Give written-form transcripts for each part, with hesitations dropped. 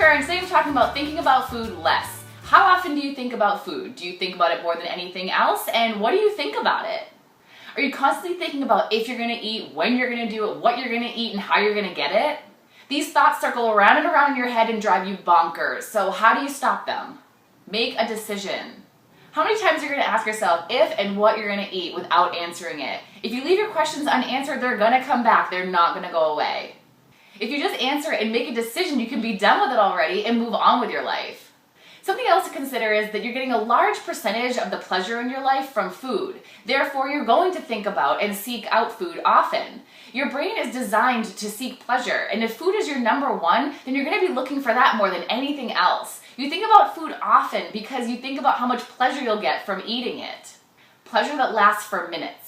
turn. Today I'm talking about thinking about food less. How often do you think about food? Do you think about it more than anything else? And what do you think about it? Are you constantly thinking about if you're going to eat, when you're going to do it, what you're going to eat, and how you're going to get it? These thoughts circle around and around in your head and drive you bonkers. So how do you stop them? Make a decision. How many times are you going to ask yourself if and what you're going to eat without answering it? If you leave your questions unanswered, they're going to come back. They're not going to go away. If you just answer it and make a decision, you can be done with it already and move on with your life. Something else to consider is that you're getting a large percentage of the pleasure in your life from food. Therefore, you're going to think about and seek out food often. Your brain is designed to seek pleasure, and if food is your number one, then you're going to be looking for that more than anything else. You think about food often because you think about how much pleasure you'll get from eating it. Pleasure that lasts for minutes.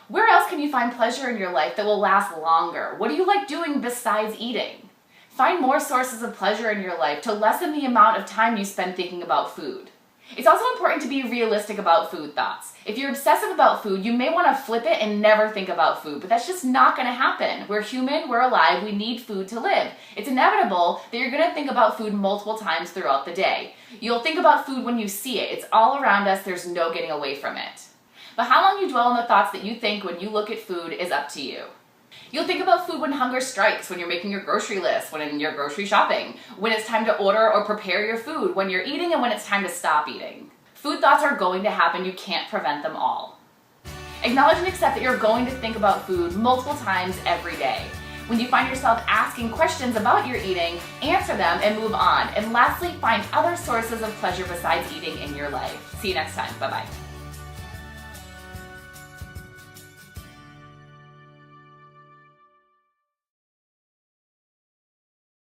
Where else can you find pleasure in your life that will last longer? What do you like doing besides eating? Find more sources of pleasure in your life to lessen the amount of time you spend thinking about food. It's also important to be realistic about food thoughts. If you're obsessive about food, you may want to flip it and never think about food, but that's just not going to happen. We're human, we're alive, we need food to live. It's inevitable that you're going to think about food multiple times throughout the day. You'll think about food when you see it. It's all around us, there's no getting away from it. But how long you dwell on the thoughts that you think when you look at food is up to you. You'll think about food when hunger strikes, when you're making your grocery list, when you're grocery shopping, when it's time to order or prepare your food, when you're eating, and when it's time to stop eating. Food thoughts are going to happen. You can't prevent them all. Acknowledge and accept that you're going to think about food multiple times every day. When you find yourself asking questions about your eating, answer them and move on. And lastly, find other sources of pleasure besides eating in your life. See you next time. Bye-bye.